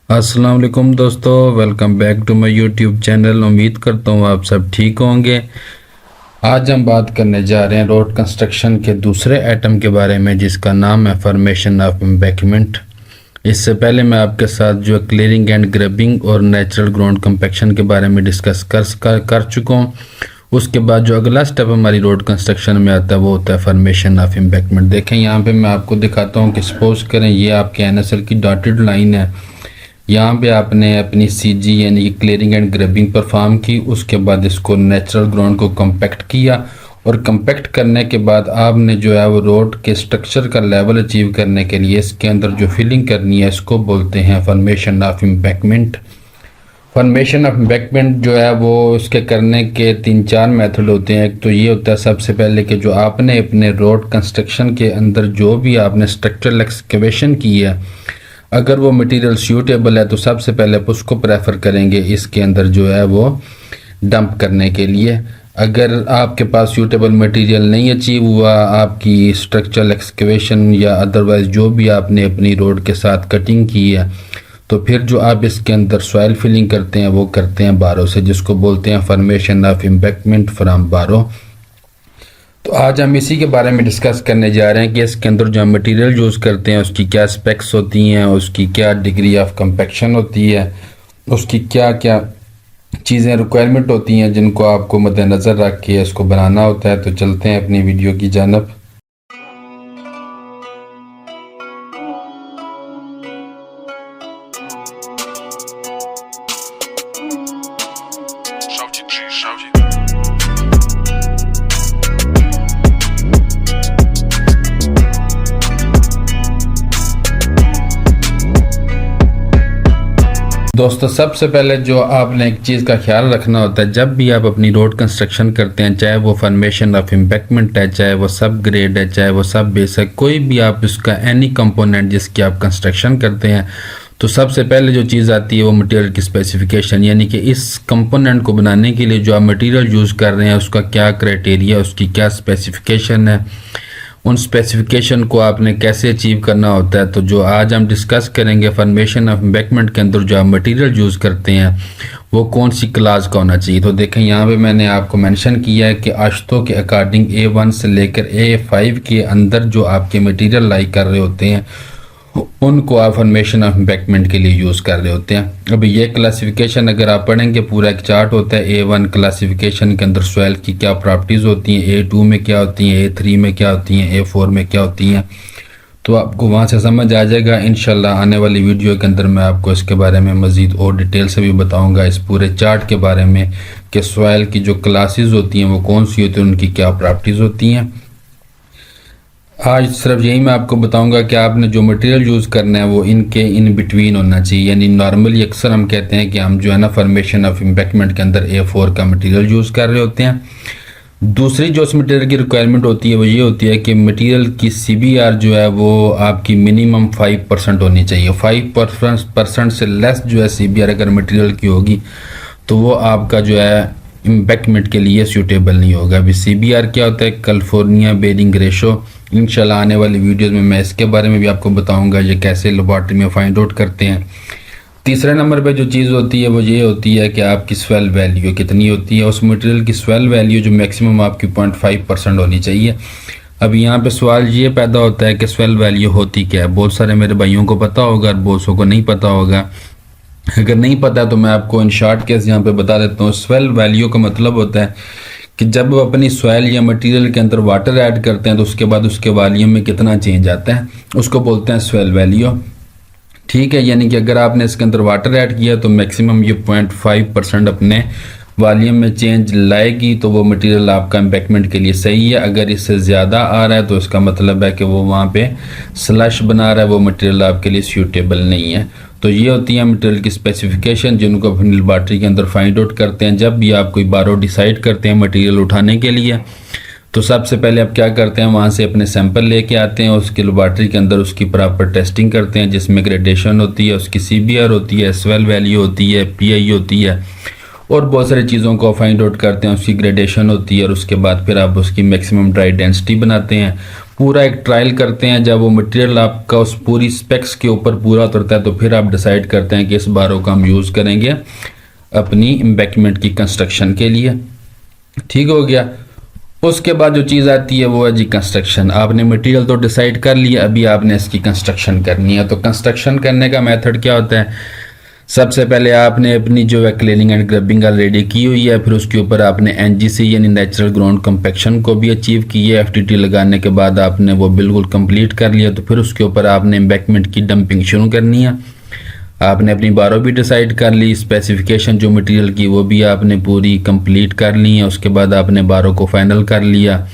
अस्सलाम वालेकुम दोस्तों, welcome back to my YouTube channel. उम्मीद करता हूँ आप सब ठीक होंगे। आज हम बात करने जा रहे हैं रोड कंस्ट्रक्शन के दूसरे आइटम के बारे में, जिसका नाम है फॉर्मेशन ऑफ एम्बैंकमेंट। इससे पहले मैं आपके साथ जो क्लियरिंग एंड ग्रबिंग और नेचुरल ग्राउंड कंपैक्शन के बारे में डिस्कस कर चुका हूँ। उसके बाद जो अगला स्टेप हमारी रोड कंस्ट्रक्शन में आता है वो होता है फॉर्मेशन ऑफ एम्बैंकमेंट। देखें यहाँ पे मैं आपको दिखाता हूँ कि सपोज करें ये आपके NSL की डॉटेड लाइन है। यहाँ पे आपने अपनी CG यानी कि क्लियरिंग एंड ग्रबिंग परफॉर्म की। उसके बाद इसको नेचुरल ग्राउंड को कम्पैक्ट किया और कम्पैक्ट करने के बाद आपने जो है वो रोड के स्ट्रक्चर का लेवल अचीव करने के लिए इसके अंदर जो फिलिंग करनी है इसको बोलते हैं formation of embankment. Formation of embankment जो है वो इसके करने के 3-4 मेथड होते हैं। एक तो ये होता है सबसे पहले कि जो आपने अपने रोड कंस्ट्रक्शन के अंदर जो भी आपने स्ट्रक्चरल एक्सकवेशन की है, अगर वो मटेरियल सूटेबल है तो सबसे पहले आप उसको प्रेफर करेंगे इसके अंदर जो है वो डंप करने के लिए। अगर आपके पास सूटेबल मटेरियल नहीं अचीव हुआ, आपकी स्ट्रक्चरल एक्सकवेशन या अदरवाइज जो भी आपने अपनी रोड के साथ कटिंग की है, तो फिर जो आप इसके अंदर सॉइल फिलिंग करते हैं वो करते हैं बारो से, जिसको बोलते हैं फॉर्मेशन ऑफ एम्बैंकमेंट फ्रॉम बारो। तो आज हम इसी के बारे में डिस्कस करने जा रहे हैं कि इसके अंदर जो हम मटेरियल यूज़ करते हैं उसकी क्या स्पेक्स होती हैं, उसकी क्या डिग्री ऑफ कंपैक्शन होती है, उसकी क्या क्या चीज़ें रिक्वायरमेंट होती हैं जिनको आपको मद्देनज़र रख के इसको बनाना होता है। तो चलते हैं अपनी वीडियो की जानब। दोस्तों सबसे पहले जो आपने एक चीज़ का ख्याल रखना होता है, जब भी आप अपनी रोड कंस्ट्रक्शन करते हैं, चाहे वो फॉर्मेशन ऑफ एम्बैंकमेंट है, चाहे वो सब ग्रेड है, चाहे वो सब बेस है, कोई भी आप इसका एनी कंपोनेंट जिसकी आप कंस्ट्रक्शन करते हैं, तो सबसे पहले जो चीज़ आती है वो मटेरियल की स्पेसिफिकेशन, यानी कि इस कंपोनेंट को बनाने के लिए जो आप मटेरियल यूज़ कर रहे हैं उसका क्या क्राइटेरिया, उसकी क्या स्पेसिफिकेशन है, उन स्पेसिफिकेशन को आपने कैसे अचीव करना होता है। तो जो आज हम डिस्कस करेंगे फॉर्मेशन ऑफ एम्बैंकमेंट के अंदर जो आप मटेरियल यूज़ करते हैं वो कौन सी क्लास का होना चाहिए। तो देखें यहाँ पे मैंने आपको मेंशन किया है कि आश्तो के अकॉर्डिंग A1 से लेकर A5 के अंदर जो आपके मटेरियल लाई कर रहे होते हैं उनको आप फॉर्मेशन ऑफ एम्बैंकमेंट के लिए यूज़ कर रहे होते हैं। अभी ये क्लासिफिकेशन अगर आप पढ़ेंगे पूरा एक चार्ट होता है। A1 क्लासिफिकेशन के अंदर सॉइल की क्या प्रॉपर्टीज़ होती हैं, A2 में क्या होती हैं, A3 में क्या होती हैं, A4 में क्या होती हैं, तो आपको वहाँ से समझ आ जाएगा। इंशाल्लाह आने वाली वीडियो के अंदर मैं आपको इसके बारे में मज़ीद और डिटेल से भी बताऊँगा, इस पूरे चार्ट के बारे में कि सॉइल की जो क्लासेस होती हैं वो कौन सी होती हैं, उनकी क्या प्रॉपर्टीज़ होती हैं। आज सिर्फ यही मैं आपको बताऊंगा कि आपने जो मटेरियल यूज़ करना है वो इनके इन बिटवीन होना चाहिए। यानी नॉर्मली अक्सर हम कहते हैं कि हम जो है ना फॉर्मेशन ऑफ एम्बैंकमेंट के अंदर A4 का मटेरियल यूज़ कर रहे होते हैं। दूसरी जो उस मटेरियल की रिक्वायरमेंट होती है वो ये होती है कि मटेरियल की CBR जो है वो आपकी मिनिमम 5% होनी चाहिए। 5% से लेस जो है CBR अगर मटेरियल की होगी तो वो आपका जो है एम्बैंकमेंट के लिए सूटेबल नहीं होगा। अभी CBR क्या होता है, कैलिफोर्निया बेयरिंग रेशो। इंशाल्लाह आने वाली वीडियोस में मैं इसके बारे में भी आपको बताऊंगा ये कैसे लेबॉर्ट्री में फाइंड आउट करते हैं। तीसरे नंबर पे जो चीज़ होती है वो ये होती है कि आपकी स्वेल वैल्यू कितनी होती है। उस मटेरियल की स्वेल वैल्यू जो मैक्सिमम आपकी 0.5% होनी चाहिए। अब यहाँ पे सवाल ये पैदा होता है कि स्वेल वैल्यू होती क्या है। बहुत सारे मेरे भाइयों को पता होगा और बहुत सौ को नहीं पता होगा। अगर नहीं पता तो मैं आपको इन शॉर्ट केस यहाँ पे बता देता हूँ। स्वेल वैल्यू का मतलब होता है कि जब वो अपनी सॉइल या मटेरियल के अंदर वाटर ऐड करते हैं तो उसके बाद उसके वॉल्यूम में कितना चेंज आता है उसको बोलते हैं स्वेल वैल्यू। ठीक है, यानी कि अगर आपने इसके अंदर वाटर ऐड किया तो मैक्सिमम ये 0.5% अपने वॉल्यूम में चेंज लाएगी, तो वो मटेरियल आपका एम्बैंकमेंट के लिए सही है। अगर इससे ज़्यादा आ रहा है तो इसका मतलब है कि वो वहाँ पे स्लश बना रहा है, वो मटेरियल आपके लिए सूटेबल नहीं है। तो ये होती है मटेरियल की स्पेसिफिकेशन जिनको अपनी लेबॉर्ट्री के अंदर फाइंड आउट करते हैं। जब भी आप कोई बारो डिसाइड करते हैं मटेरियल उठाने के लिए तो सबसे पहले आप क्या करते हैं, वहाँ से अपने सैंपल लेके आते हैं, उसकी लेबॉर्ट्री के अंदर उसकी प्रॉपर टेस्टिंग करते हैं जिसमें ग्रेडेशन होती है, उसकी CBR होती है, स्वेल वैल्यू होती है, PI होती है और बहुत सारी चीज़ों को फाइंड आउट करते हैं, उसकी ग्रेडेशन होती है और उसके बाद फिर आप उसकी मैक्सिमम ड्राई डेंसिटी बनाते हैं। पूरा एक ट्रायल करते हैं। जब वो मटेरियल आपका उस पूरी स्पेक्स के ऊपर पूरा उतरता है तो फिर आप डिसाइड करते हैं कि इस बारों का हम यूज़ करेंगे अपनी एम्बैंकमेंट की कंस्ट्रक्शन के लिए। ठीक हो गया। उसके बाद जो चीज़ आती है वो है जी कंस्ट्रक्शन। आपने मटेरियल तो डिसाइड कर लिया, अभी आपने इसकी कंस्ट्रक्शन करनी है। तो कंस्ट्रक्शन करने का मेथड क्या होता है? सबसे पहले आपने अपनी जो है क्लीनिंग एंड ग्रबिंग ऑलरेडी की हुई है, फिर उसके ऊपर आपने एनजीसी यानी नेचुरल ग्राउंड कंपैक्शन को भी अचीव की है। एफटीटी लगाने के बाद आपने वो बिल्कुल कंप्लीट कर लिया, तो फिर उसके ऊपर आपने एम्बैंकमेंट की डंपिंग शुरू करनी है। आपने अपनी बारों भी डिसाइड कर ली, स्पेसिफिकेशन जो मटेरियल की वो भी आपने पूरी कंप्लीट कर ली है। उसके बाद आपने बारों को फाइनल कर लिया।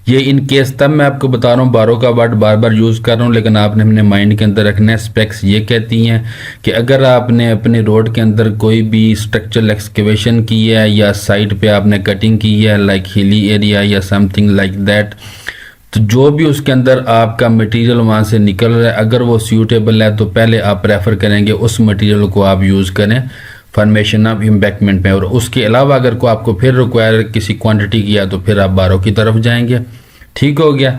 ये इन केस तब मैं आपको बता रहा हूँ, बारों का वर्ड बार बार यूज़ कर रहा हूँ, लेकिन आपने अपने माइंड के अंदर रखना है। स्पेक्स ये कहती हैं कि अगर आपने अपने रोड के अंदर कोई भी स्ट्रक्चरल एक्सकेवेशन की है या साइड पे आपने कटिंग की है लाइक हिली एरिया या समथिंग लाइक दैट, तो जो भी उसके अंदर आपका मटेरियल वहाँ से निकल रहा है अगर वो सूटेबल है तो पहले आप प्रेफर करेंगे उस मटेरियल को आप यूज़ करें फॉर्मेशन ऑफ एम्बैंकमेंट में। और उसके अलावा अगर को आपको फिर रिक्वायर किसी क्वांटिटी की है तो फिर आप बारों की तरफ जाएंगे। ठीक हो गया।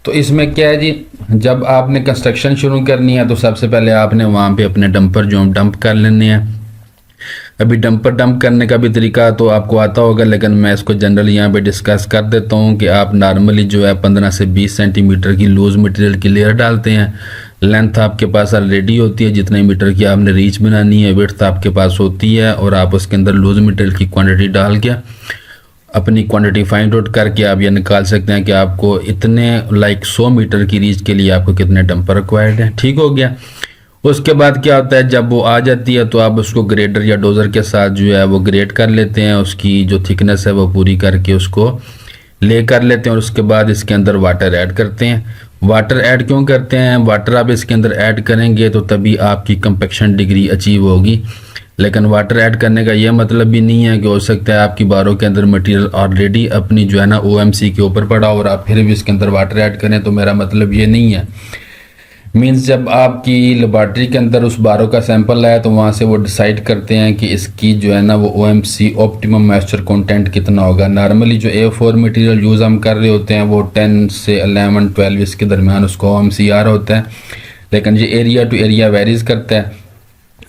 तो इसमें क्या है जी, जब आपने कंस्ट्रक्शन शुरू करनी है तो सबसे पहले आपने वहाँ पे अपने डंपर जो डंप कर लेने हैं। अभी डंपर डंप करने का भी तरीका तो आपको आता होगा, लेकिन मैं इसको जनरल यहाँ पे डिस्कस कर देता हूँ कि आप नॉर्मली जो है 15 से 20 सेंटीमीटर की लूज मटेरियल की लेयर डालते हैं। लेंथ आपके पास ऑलरेडी होती है, जितने मीटर की आपने रीच बनानी है, विड्थ आपके पास होती है, और आप उसके अंदर लूज मटेरियल की क्वांटिटी डाल के अपनी क्वांटिटी फाइंड आउट करके आप ये निकाल सकते हैं कि आपको इतने लाइक 100 मीटर की रीच के लिए आपको कितने डंपर रिक्वायर्ड है। ठीक हो गया। उसके बाद क्या होता है, जब वो आ जाती है तो आप उसको ग्रेडर या डोज़र के साथ जो है वो ग्रेड कर लेते हैं, उसकी जो थिकनेस है वो पूरी करके उसको ले कर लेते हैं। और उसके बाद इसके अंदर वाटर ऐड करते हैं। वाटर ऐड क्यों करते हैं? वाटर आप इसके अंदर ऐड करेंगे तो तभी आपकी कंपैक्शन डिग्री अचीव होगी। लेकिन वाटर ऐड करने का ये मतलब भी नहीं है कि हो सकता है आपकी बारों के अंदर मटेरियल ऑलरेडी अपनी जो है ना ओएमसी के ऊपर पड़ा और आप फिर भी इसके अंदर वाटर ऐड करें, तो मेरा मतलब ये नहीं है। मीन्स जब आपकी लेबॉर्ट्री के अंदर उस बारों का सैंपल आया तो वहाँ से वो डिसाइड करते हैं कि इसकी जो है ना वो ओएमसी ऑप्टिमम मॉइस्चर कंटेंट कितना होगा। नॉर्मली जो A4 मटेरियल यूज़ हम कर रहे होते हैं वो 10 से 11-12 इसके दरमियान उसको ओएमसी आ रहा होता है, लेकिन ये एरिया टू एरिया वेरीज करता है।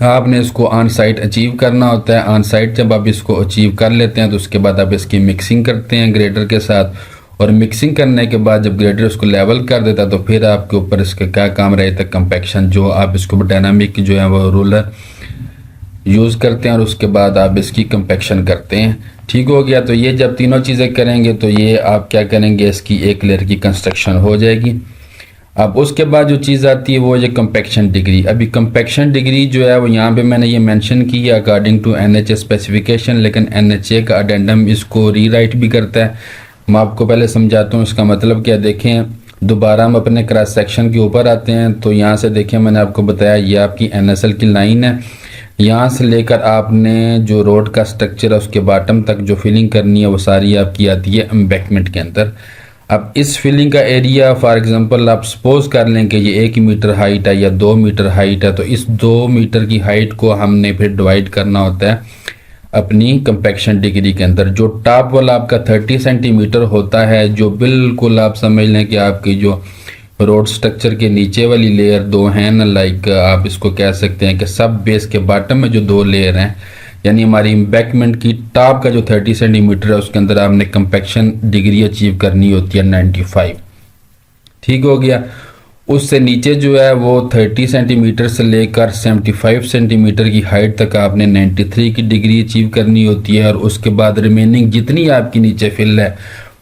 आपने इसको ऑन साइट अचीव करना होता है। ऑन साइट जब आप इसको अचीव कर लेते हैं तो उसके बाद आप इसकी मिक्सिंग करते हैं ग्रेडर के साथ, और मिक्सिंग करने के बाद जब ग्रेडर उसको लेवल कर देता है तो फिर आपके ऊपर इसका क्या काम रहता है, कंपैक्शन, जो आप इसको डायनामिक जो है वो रोलर यूज़ करते हैं और उसके बाद आप इसकी कंपैक्शन करते हैं। ठीक हो गया। तो ये जब तीनों चीज़ें करेंगे तो ये आप क्या करेंगे, इसकी एक लेयर की कंस्ट्रक्शन हो जाएगी। अब उसके बाद जो चीज़ आती है वो ये कंपैक्शन डिग्री। अभी कंपैक्शन डिग्री जो है वो यहाँ पे मैंने ये मेंशन की है अकॉर्डिंग टू NHA स्पेसिफिकेशन, लेकिन NHA का अडेंडम इसको रीराइट भी करता है। मैं आपको पहले समझाता हूँ इसका मतलब क्या। देखें, दोबारा हम अपने क्रॉस सेक्शन के ऊपर आते हैं तो यहाँ से देखें मैंने आपको बताया ये आपकी NSL की लाइन है। यहाँ से लेकर आपने जो रोड का स्ट्रक्चर है उसके बॉटम तक जो फिलिंग करनी है वो सारी आपकी आती है एम्बैंकमेंट के अंदर। अब इस फिलिंग का एरिया फॉर एग्जांपल आप सपोज कर लें कि ये 1 मीटर हाइट है या 2 मीटर हाइट है, तो इस 2 मीटर की हाइट को हमने फिर डिवाइड करना होता है अपनी कंपैक्शन डिग्री के अंदर। जो टॉप वाला आपका 30 सेंटीमीटर होता है, जो बिल्कुल आप समझ लें कि आपकी जो रोड स्ट्रक्चर के नीचे वाली लेयर 2 हैं ना, लाइक आप इसको कह सकते हैं कि सब बेस के बॉटम में जो 2 लेयर हैं, यानी हमारी एम्बैंकमेंट की टॉप का जो 30 सेंटीमीटर है उसके अंदर आपने कंपैक्शन डिग्री अचीव करनी होती है 95। ठीक हो गया। उससे नीचे जो है वो 30 सेंटीमीटर से लेकर 75 सेंटीमीटर की हाइट तक आपने 93 की डिग्री अचीव करनी होती है, और उसके बाद रिमेनिंग जितनी आपकी नीचे फिल है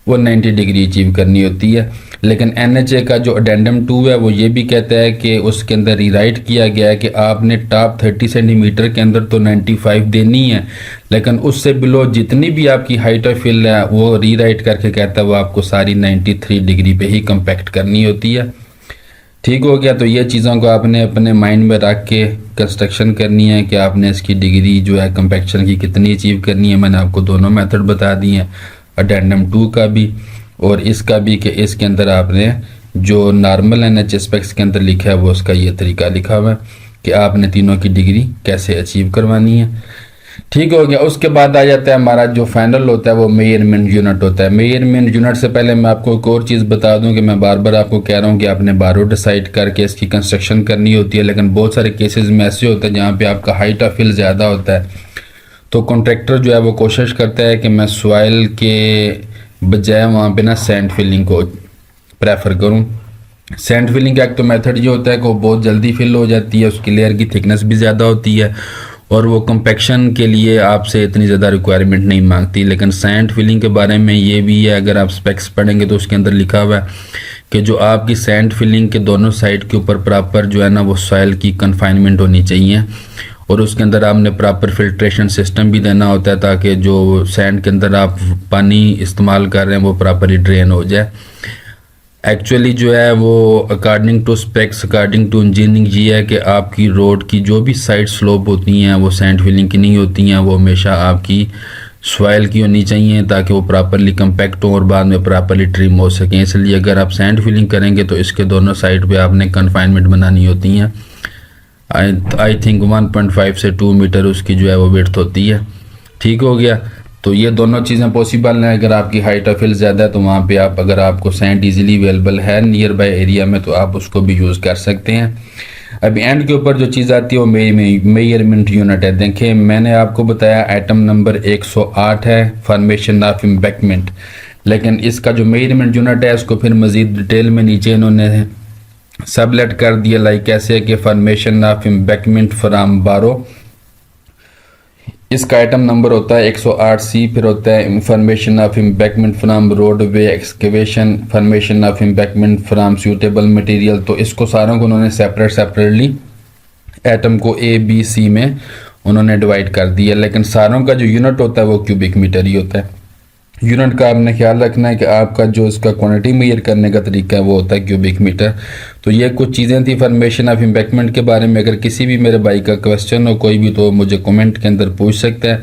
वो 90 डिग्री अचीव करनी होती है। लेकिन NHA का जो अडेंडम 2 है वो ये भी कहता है कि उसके अंदर रीराइट किया गया है कि आपने टॉप 30 सेंटीमीटर के अंदर तो 95 देनी है, लेकिन उससे बिलो जितनी भी आपकी हाइट ऑफ फिल है वो रीराइट करके कहता है वो आपको सारी 93 डिग्री पे ही कंपैक्ट करनी होती है। ठीक हो गया। तो ये चीज़ों को आपने अपने माइंड में रख के कंस्ट्रक्शन करनी है कि आपने इसकी डिग्री जो है कंपैक्शन की कितनी अचीव करनी है। मैंने आपको दोनों मेथड बता दिए हैं, अडेंडम 2 का भी और इसका भी, कि इसके अंदर आपने जो नॉर्मल NHA स्पेक्स के अंदर लिखा है वो उसका ये तरीका लिखा हुआ है कि आपने तीनों की डिग्री कैसे अचीव करवानी है। ठीक हो गया। उसके बाद आ जाता है हमारा जो फाइनल होता है वो मेजरमेंट यूनिट होता है। मेजरमेंट यूनिट से पहले मैं आपको एक और चीज़ बता दूं कि मैं बार बार आपको कह रहा हूं कि आपने बारो डिसाइड करके इसकी कंस्ट्रक्शन करनी होती है, लेकिन बहुत सारे केसेस में ऐसे होते हैं जहाँ पे आपका हाइट ऑफ फिल ज़्यादा होता है, तो कॉन्ट्रैक्टर जो है वो कोशिश करता है कि मैं सॉइल के बजाय वहाँ पे ना सैंड फिलिंग को प्रेफर करूँ। सैंड फिलिंग का एक तो मेथड ये होता है कि वो बहुत जल्दी फिल हो जाती है, उसकी लेयर की थिकनेस भी ज़्यादा होती है और वो कंपैक्शन के लिए आपसे इतनी ज़्यादा रिक्वायरमेंट नहीं मांगती। लेकिन सैंड फिलिंग के बारे में ये भी है, अगर आप स्पेक्स पढ़ेंगे तो उसके अंदर लिखा हुआ है कि जो आपकी सैंड फिलिंग के दोनों साइड के ऊपर प्रॉपर जो है ना वो सॉइल की कन्फाइनमेंट होनी चाहिए और उसके अंदर आपने प्रॉपर फिल्ट्रेशन सिस्टम भी देना होता है ताकि जो सैंड के अंदर आप पानी इस्तेमाल कर रहे हैं वो प्रॉपरली ड्रेन हो जाए। एक्चुअली जो है वो according to specs, according to engineering ये है कि आपकी रोड की जो भी साइड स्लोप होती हैं वो सैंड फिलिंग की नहीं होती हैं, वो हमेशा आपकी सॉइल की होनी चाहिए ताकि वो प्रॉपरली कंपैक्ट हो और बाद में प्रॉपरली ट्रिम हो सकें। इसलिए अगर आप सैंड फिलिंग करेंगे तो इसके दोनों साइड पे आपने कन्फाइनमेंट बनानी होती हैं। आई थिंक 1.5 से 2 मीटर उसकी जो है वो विड्थ होती है। ठीक हो गया। तो ये दोनों चीज़ें पॉसिबल हैं। अगर आपकी हाइट ऑफ फिल ज़्यादा है तो वहाँ पे आप, अगर आपको सैंड इजीली अवेलेबल है नियर बाय एरिया में, तो आप उसको भी यूज़ कर सकते हैं। अभी एंड के ऊपर जो चीज़ आती है वो मेजरमेंट यूनिट है। देखें मैंने आपको बताया आइटम नंबर 108 है फॉर्मेशन ऑफ एम्बैंकमेंट, लेकिन इसका जो मेजरमेंट यूनिट है उसको फिर मज़ीद डिटेल में नीचे इन्होंने सबलेट कर दिया, लाइक कैसे कि फॉर्मेशन ऑफ एम्बैंकमेंट फ्रॉम बारो, इसका आइटम नंबर होता है 108C। फिर होता है information of embankment from road way excavation, formation of embankment from suitable material. तो इसको सारों को उन्होंने सेपरेटली एटम को ABC में उन्होंने डिवाइड कर दिया, लेकिन सारों का जो यूनिट होता है वो क्यूबिक मीटर ही होता है। यूनिट का आपने ख्याल रखना है कि आपका जो इसका क्वांटिटी मेजर करने का तरीका है वो होता है क्यूबिक मीटर। तो ये कुछ चीज़ें थी फॉर्मेशन ऑफ एम्बैंकमेंट के बारे में। अगर किसी भी मेरे भाई का क्वेश्चन हो कोई भी तो मुझे कमेंट के अंदर पूछ सकता है।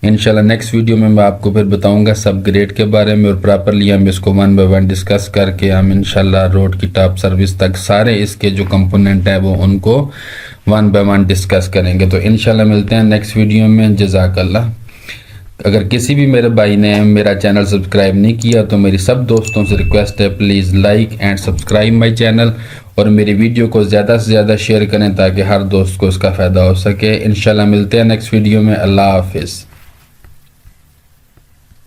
इंशाल्लाह नेक्स्ट वीडियो में मैं आपको फिर बताऊंगा सब ग्रेड के बारे में और प्रॉपरली हम इसको 1 बाय 1 डिस्कस करके हम इंशाल्लाह रोड की टॉप सर्विस तक सारे इसके जो कंपोनेंट है वो उनको 1 बाय 1 डिस्कस करेंगे। तो इंशाल्लाह मिलते हैं नेक्स्ट वीडियो में। जज़ाकल्लाह। अगर किसी भी मेरे भाई ने मेरा चैनल सब्सक्राइब नहीं किया तो मेरी सब दोस्तों से रिक्वेस्ट है, please like and subscribe my channel और मेरी वीडियो को ज़्यादा से ज़्यादा शेयर करें ताकि हर दोस्त को इसका फ़ायदा हो सके। इंशाल्लाह मिलते हैं नेक्स्ट वीडियो में। अल्लाह हाफिज़।